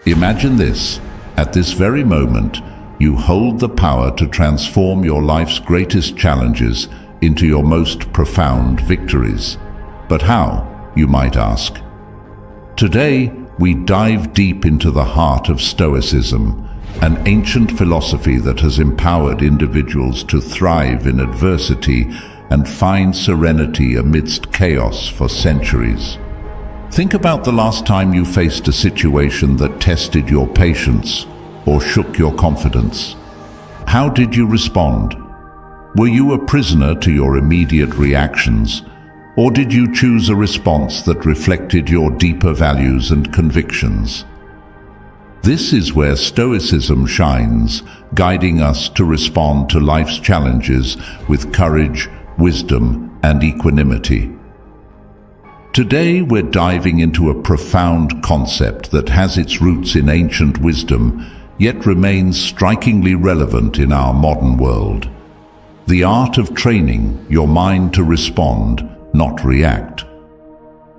Imagine this. At this very moment, you hold the power to transform your life's greatest challenges into your most profound victories. But how, you might ask? Today, we dive deep into the heart of Stoicism, an ancient philosophy that has empowered individuals to thrive in adversity and find serenity amidst chaos for centuries. Think about the last time you faced a situation that tested your patience or shook your confidence. How did you respond? Were you a prisoner to your immediate reactions, or did you choose a response that reflected your deeper values and convictions? This is where Stoicism shines, guiding us to respond to life's challenges with courage, wisdom, and equanimity. Today, we're diving into a profound concept that has its roots in ancient wisdom, yet remains strikingly relevant in our modern world. The art of training your mind to respond, not react.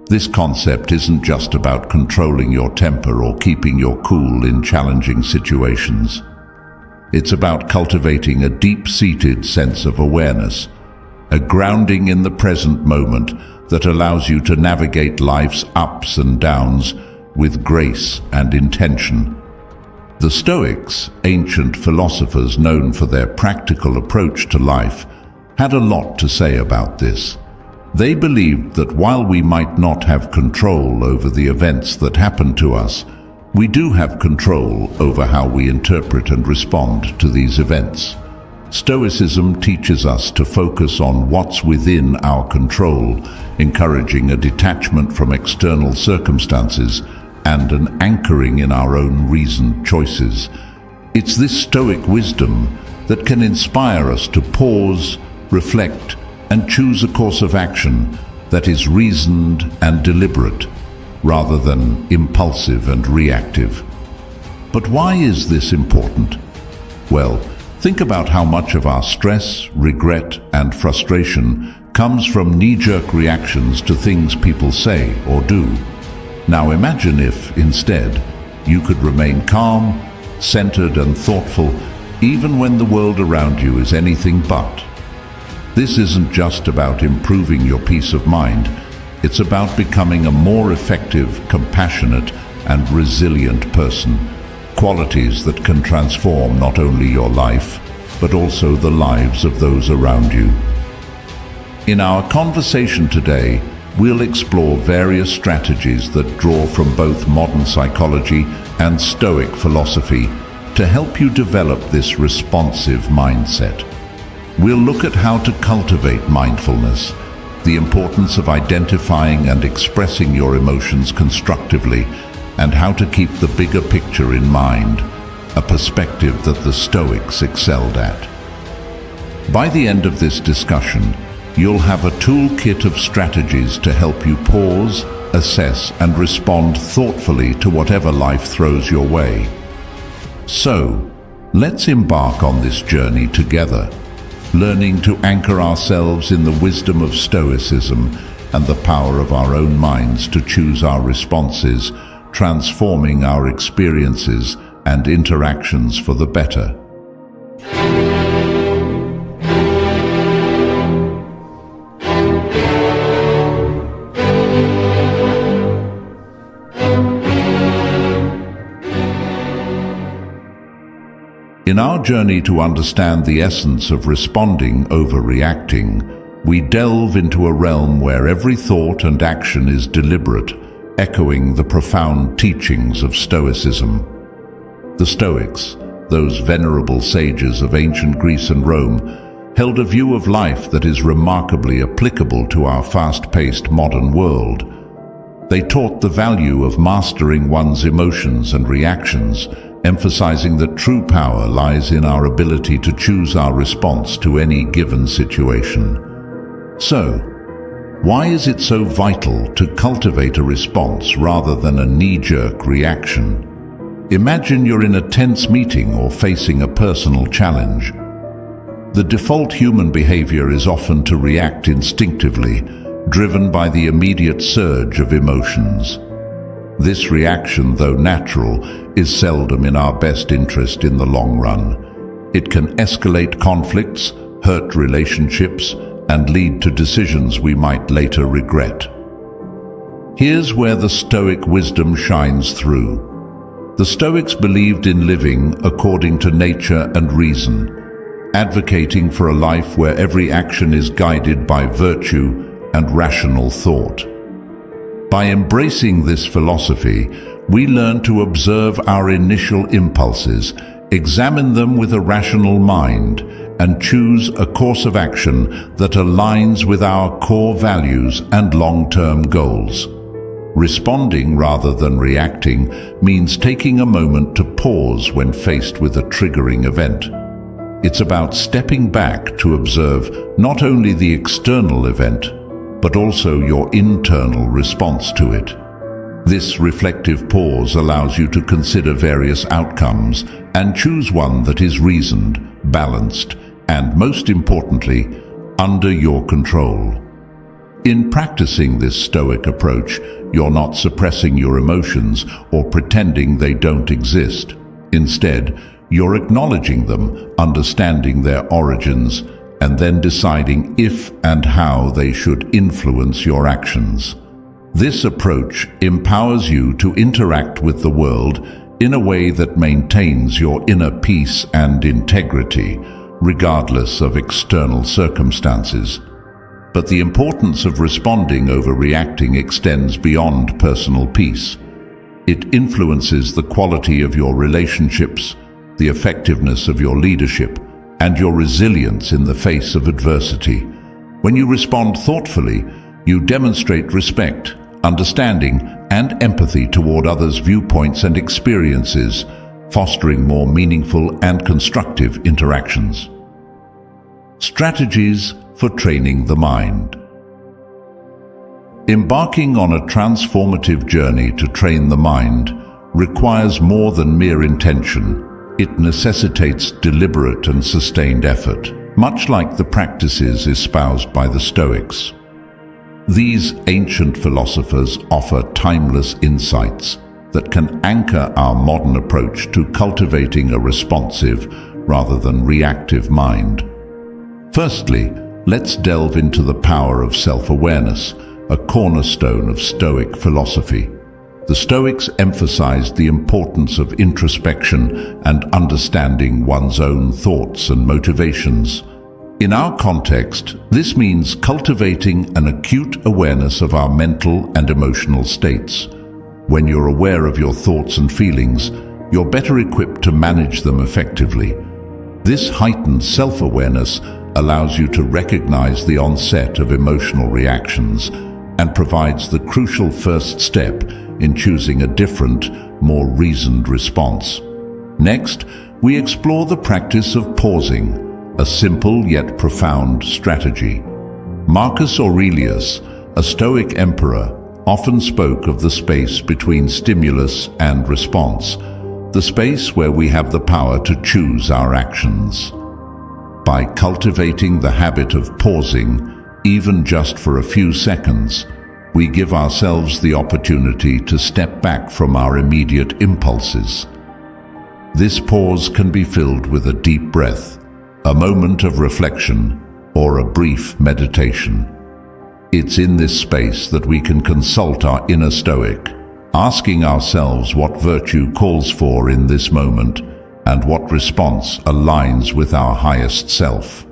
This concept isn't just about controlling your temper or keeping your cool in challenging situations. It's about cultivating a deep-seated sense of awareness, a grounding in the present moment that allows you to navigate life's ups and downs with grace and intention. The Stoics, ancient philosophers known for their practical approach to life, had a lot to say about this. They believed that while we might not have control over the events that happen to us, we do have control over how we interpret and respond to these events. Stoicism teaches us to focus on what's within our control, encouraging a detachment from external circumstances and an anchoring in our own reasoned choices. It's this Stoic wisdom that can inspire us to pause, reflect, and choose a course of action that is reasoned and deliberate, rather than impulsive and reactive. But why is this important? Well, think about how much of our stress, regret, and frustration comes from knee-jerk reactions to things people say or do. Now imagine if, instead, you could remain calm, centered, and thoughtful, even when the world around you is anything but. This isn't just about improving your peace of mind. It's about becoming a more effective, compassionate, and resilient person. Qualities that can transform not only your life, but also the lives of those around you. In our conversation today, we'll explore various strategies that draw from both modern psychology and Stoic philosophy to help you develop this responsive mindset. We'll look at how to cultivate mindfulness, the importance of identifying and expressing your emotions constructively, and how to keep the bigger picture in mind, a perspective that the Stoics excelled at. By the end of this discussion, you'll have a toolkit of strategies to help you pause, assess, and respond thoughtfully to whatever life throws your way. So, let's embark on this journey together, learning to anchor ourselves in the wisdom of Stoicism and the power of our own minds to choose our responses, transforming our experiences and interactions for the better. In our journey to understand the essence of responding over reacting, we delve into a realm where every thought and action is deliberate, echoing the profound teachings of Stoicism. The Stoics, those venerable sages of ancient Greece and Rome, held a view of life that is remarkably applicable to our fast-paced modern world. They taught the value of mastering one's emotions and reactions, emphasizing that true power lies in our ability to choose our response to any given situation. So, why is it so vital to cultivate a response rather than a knee-jerk reaction? Imagine you're in a tense meeting or facing a personal challenge. The default human behavior is often to react instinctively, driven by the immediate surge of emotions. This reaction, though natural, is seldom in our best interest in the long run. It can escalate conflicts, hurt relationships, and lead to decisions we might later regret. Here's where the Stoic wisdom shines through. The Stoics believed in living according to nature and reason, advocating for a life where every action is guided by virtue and rational thought. By embracing this philosophy, we learn to observe our initial impulses, examine them with a rational mind, and choose a course of action that aligns with our core values and long-term goals. Responding rather than reacting means taking a moment to pause when faced with a triggering event. It's about stepping back to observe not only the external event, but also your internal response to it. This reflective pause allows you to consider various outcomes and choose one that is reasoned, balanced, and most importantly, under your control. In practicing this Stoic approach, you're not suppressing your emotions or pretending they don't exist. Instead, you're acknowledging them, understanding their origins, and then deciding if and how they should influence your actions. This approach empowers you to interact with the world in a way that maintains your inner peace and integrity, regardless of external circumstances. But the importance of responding over reacting extends beyond personal peace. It influences the quality of your relationships, the effectiveness of your leadership, and your resilience in the face of adversity. When you respond thoughtfully, you demonstrate respect, understanding, and empathy toward others' viewpoints and experiences, fostering more meaningful and constructive interactions. Strategies for training the mind. Embarking on a transformative journey to train the mind requires more than mere intention. It necessitates deliberate and sustained effort, much like the practices espoused by the Stoics. These ancient philosophers offer timeless insights that can anchor our modern approach to cultivating a responsive rather than reactive mind. Firstly, let's delve into the power of self-awareness, a cornerstone of Stoic philosophy. The Stoics emphasized the importance of introspection and understanding one's own thoughts and motivations. In our context, this means cultivating an acute awareness of our mental and emotional states. When you're aware of your thoughts and feelings, you're better equipped to manage them effectively. This heightened self-awareness allows you to recognize the onset of emotional reactions and provides the crucial first step in choosing a different, more reasoned response. Next, we explore the practice of pausing, a simple yet profound strategy. Marcus Aurelius, a Stoic emperor, often spoke of the space between stimulus and response, the space where we have the power to choose our actions. By cultivating the habit of pausing, even just for a few seconds, we give ourselves the opportunity to step back from our immediate impulses. This pause can be filled with a deep breath, a moment of reflection, or a brief meditation. It's in this space that we can consult our inner Stoic, asking ourselves what virtue calls for in this moment and what response aligns with our highest self.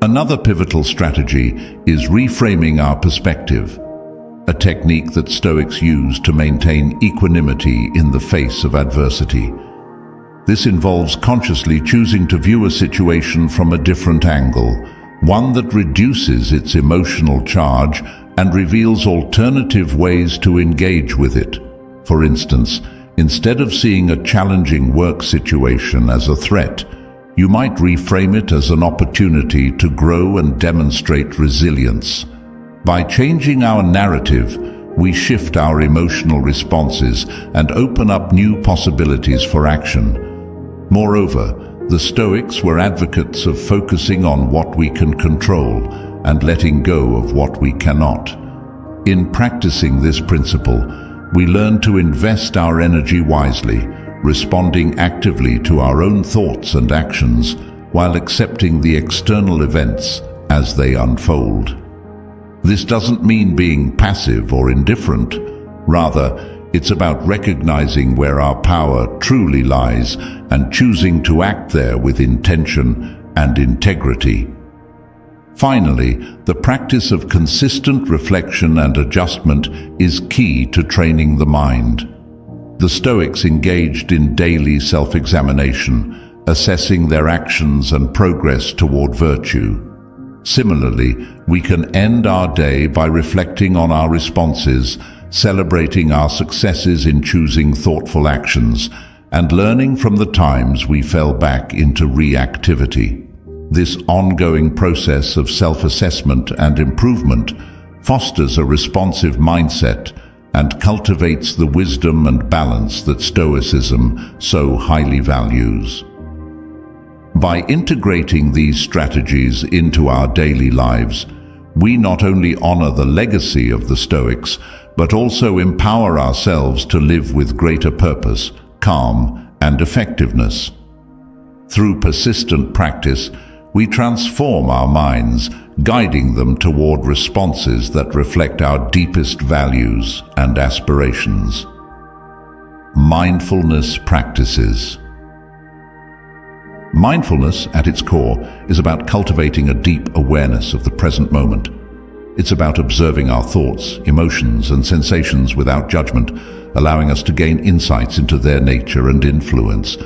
Another pivotal strategy is reframing our perspective, a technique that Stoics use to maintain equanimity in the face of adversity. This involves consciously choosing to view a situation from a different angle, one that reduces its emotional charge and reveals alternative ways to engage with it. For instance, instead of seeing a challenging work situation as a threat, you might reframe it as an opportunity to grow and demonstrate resilience. By changing our narrative, we shift our emotional responses and open up new possibilities for action. Moreover, the Stoics were advocates of focusing on what we can control and letting go of what we cannot. In practicing this principle, We learn to invest our energy wisely, responding actively to our own thoughts and actions while accepting the external events as they unfold. This doesn't mean being passive or indifferent. Rather, it's about recognizing where our power truly lies and choosing to act there with intention and integrity. Finally, the practice of consistent reflection and adjustment is key to training the mind. The Stoics engaged in daily self-examination, assessing their actions and progress toward virtue. Similarly, we can end our day by reflecting on our responses, celebrating our successes in choosing thoughtful actions, and learning from the times we fell back into reactivity. This ongoing process of self-assessment and improvement fosters a responsive mindset and cultivates the wisdom and balance that Stoicism so highly values. By integrating these strategies into our daily lives, we not only honor the legacy of the Stoics, but also empower ourselves to live with greater purpose, calm, and effectiveness. Through persistent practice, we transform our minds, guiding them toward responses that reflect our deepest values and aspirations. Mindfulness practices. Mindfulness, at its core, is about cultivating a deep awareness of the present moment. It's about observing our thoughts, emotions, and sensations without judgment, allowing us to gain insights into their nature and influence.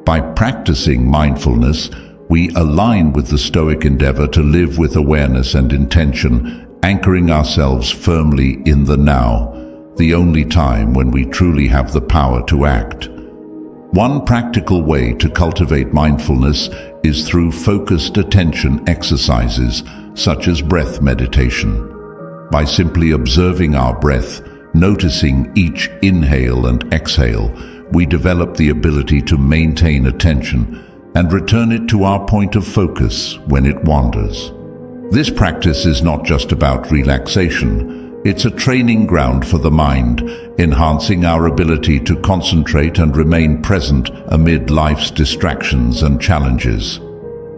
By practicing mindfulness, we align with the Stoic endeavor to live with awareness and intention, anchoring ourselves firmly in the now, the only time when we truly have the power to act. One practical way to cultivate mindfulness is through focused attention exercises, such as breath meditation. By simply observing our breath, noticing each inhale and exhale, we develop the ability to maintain attention and return it to our point of focus when it wanders. This practice is not just about relaxation. It's a training ground for the mind, enhancing our ability to concentrate and remain present amid life's distractions and challenges.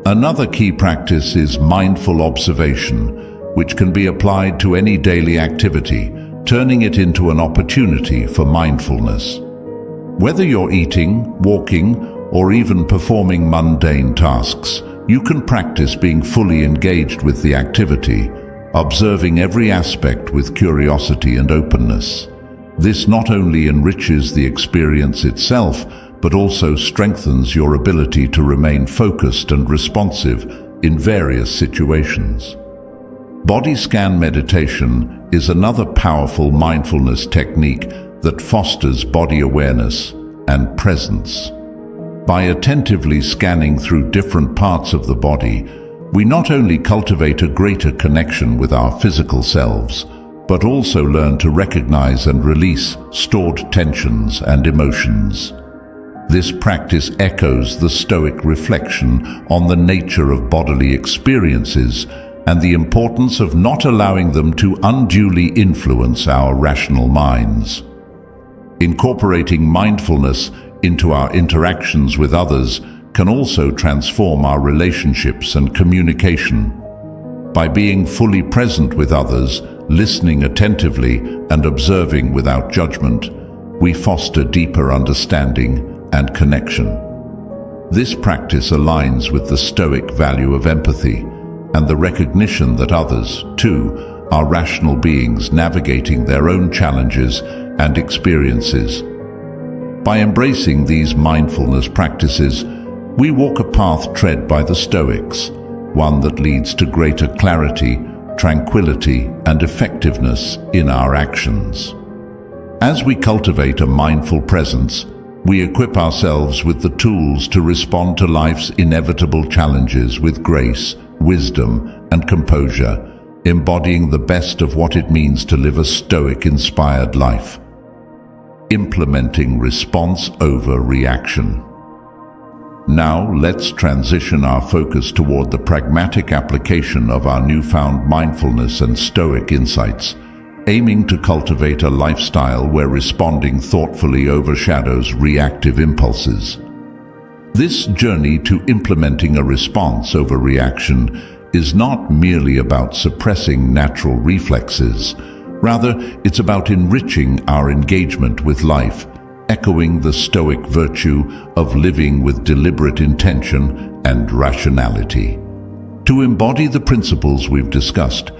Another key practice is mindful observation, which can be applied to any daily activity, turning it into an opportunity for mindfulness. Whether you're eating, walking, or even performing mundane tasks, you can practice being fully engaged with the activity, observing every aspect with curiosity and openness. This not only enriches the experience itself, but also strengthens your ability to remain focused and responsive in various situations. Body scan meditation is another powerful mindfulness technique that fosters body awareness and presence. By attentively scanning through different parts of the body, we not only cultivate a greater connection with our physical selves, but also learn to recognize and release stored tensions and emotions. This practice echoes the Stoic reflection on the nature of bodily experiences and the importance of not allowing them to unduly influence our rational minds. Incorporating mindfulness into our interactions with others can also transform our relationships and communication. By being fully present with others, listening attentively, and observing without judgment, we foster deeper understanding and connection. This practice aligns with the Stoic value of empathy and the recognition that others, too, are rational beings navigating their own challenges and experiences. By embracing these mindfulness practices, we walk a path tread by the Stoics, one that leads to greater clarity, tranquility, and effectiveness in our actions. As we cultivate a mindful presence, we equip ourselves with the tools to respond to life's inevitable challenges with grace, wisdom, and composure, embodying the best of what it means to live a Stoic-inspired life. Implementing response over reaction. Now let's transition our focus toward the pragmatic application of our newfound mindfulness and Stoic insights. aiming to cultivate a lifestyle where responding thoughtfully overshadows reactive impulses. This journey to implementing a response over reaction is not merely about suppressing natural reflexes. Rather, it's about enriching our engagement with life, echoing the Stoic virtue of living with deliberate intention and rationality. To embody the principles we've discussed,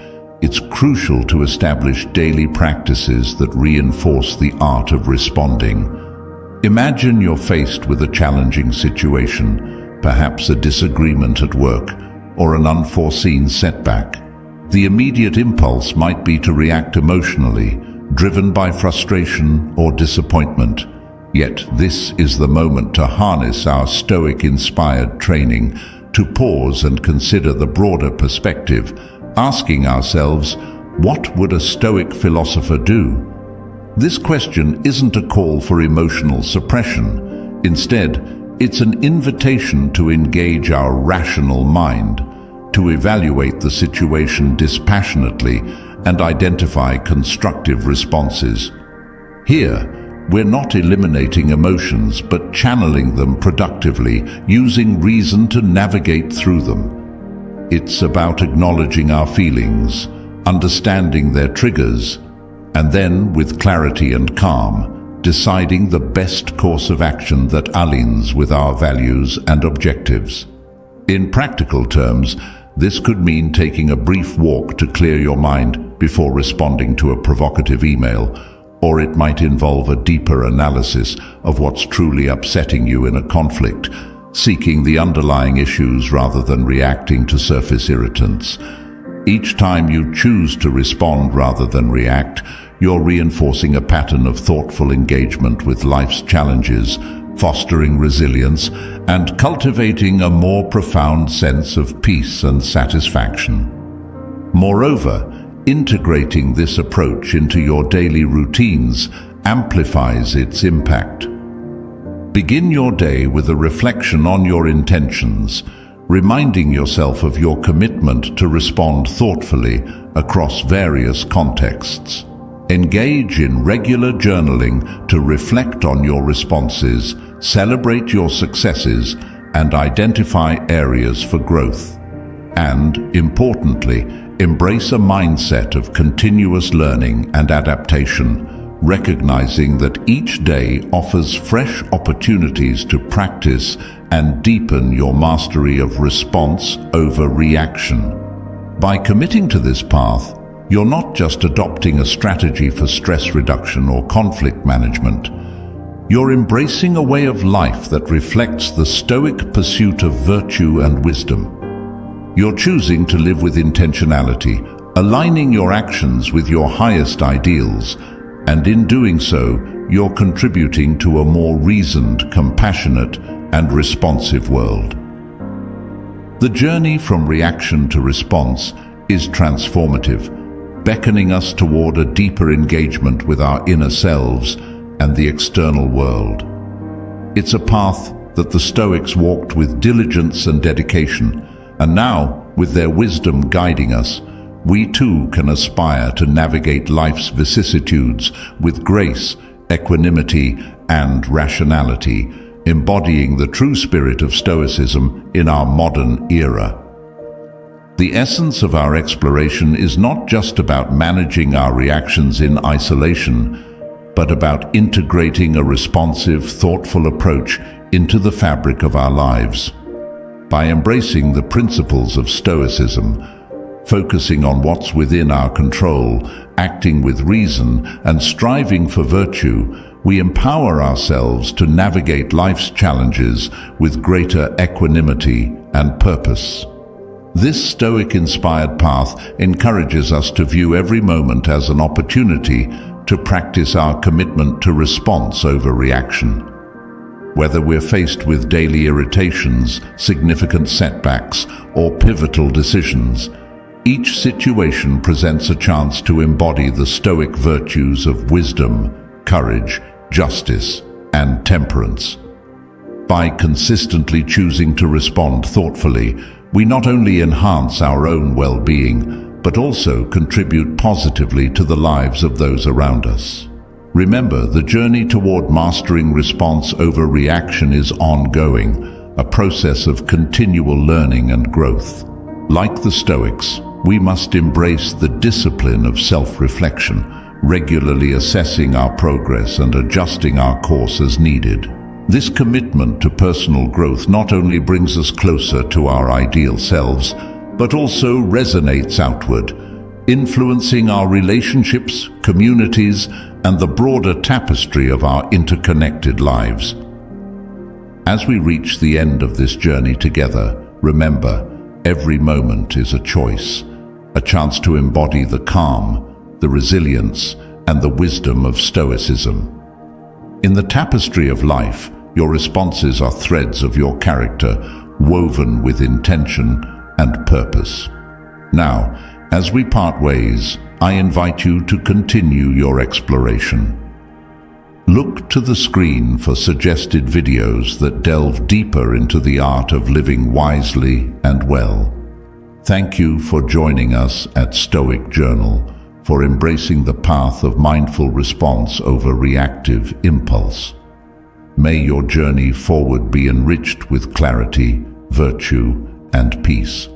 it's crucial to establish daily practices that reinforce the art of responding. Imagine you're faced with a challenging situation, perhaps a disagreement at work or an unforeseen setback. The immediate impulse might be to react emotionally, driven by frustration or disappointment. Yet this is the moment to harness our Stoic-inspired training, to pause and consider the broader perspective, asking ourselves, what would a Stoic philosopher do? This question isn't a call for emotional suppression. Instead, it's an invitation to engage our rational mind, to evaluate the situation dispassionately and identify constructive responses. Here, we're not eliminating emotions, but channeling them productively, using reason to navigate through them. It's about acknowledging our feelings, understanding their triggers, and then, with clarity and calm, deciding the best course of action that aligns with our values and objectives. In practical terms, this could mean taking a brief walk to clear your mind before responding to a provocative email, or it might involve a deeper analysis of what's truly upsetting you in a conflict, seeking the underlying issues rather than reacting to surface irritants. Each time you choose to respond rather than react, you're reinforcing a pattern of thoughtful engagement with life's challenges, fostering resilience, and cultivating a more profound sense of peace and satisfaction. Moreover, integrating this approach into your daily routines amplifies its impact. Begin your day with a reflection on your intentions, reminding yourself of your commitment to respond thoughtfully across various contexts. Engage in regular journaling to reflect on your responses, celebrate your successes, and identify areas for growth. And, importantly, embrace a mindset of continuous learning and adaptation, recognizing that each day offers fresh opportunities to practice and deepen your mastery of response over reaction. By committing to this path, you're not just adopting a strategy for stress reduction or conflict management. You're embracing a way of life that reflects the Stoic pursuit of virtue and wisdom. You're choosing to live with intentionality, aligning your actions with your highest ideals, and in doing so, you're contributing to a more reasoned, compassionate, and responsive world. The journey from reaction to response is transformative, beckoning us toward a deeper engagement with our inner selves and the external world. It's a path that the Stoics walked with diligence and dedication, and now, with their wisdom guiding us, we too can aspire to navigate life's vicissitudes with grace, equanimity, and rationality, embodying the true spirit of Stoicism in our modern era. The essence of our exploration is not just about managing our reactions in isolation, but about integrating a responsive, thoughtful approach into the fabric of our lives. By embracing the principles of Stoicism, focusing on what's within our control, acting with reason, and striving for virtue, we empower ourselves to navigate life's challenges with greater equanimity and purpose. This Stoic-inspired path encourages us to view every moment as an opportunity to practice our commitment to response over reaction. Whether we're faced with daily irritations, significant setbacks, or pivotal decisions, each situation presents a chance to embody the Stoic virtues of wisdom, courage, justice, and temperance. By consistently choosing to respond thoughtfully, we not only enhance our own well-being, but also contribute positively to the lives of those around us. Remember, the journey toward mastering response over reaction is ongoing, a process of continual learning and growth. Like the Stoics, we must embrace the discipline of self-reflection, regularly assessing our progress and adjusting our course as needed. This commitment to personal growth not only brings us closer to our ideal selves, but also resonates outward, influencing our relationships, communities, and the broader tapestry of our interconnected lives. As we reach the end of this journey together, remember, every moment is a choice, a chance to embody the calm, the resilience, and the wisdom of Stoicism. In the tapestry of life, your responses are threads of your character, woven with intention and purpose. Now, as we part ways, I invite you to continue your exploration. Look to the screen for suggested videos that delve deeper into the art of living wisely and well. Thank you for joining us at Stoic Journal, for embracing the path of mindful response over reactive impulse. May your journey forward be enriched with clarity, virtue, and peace.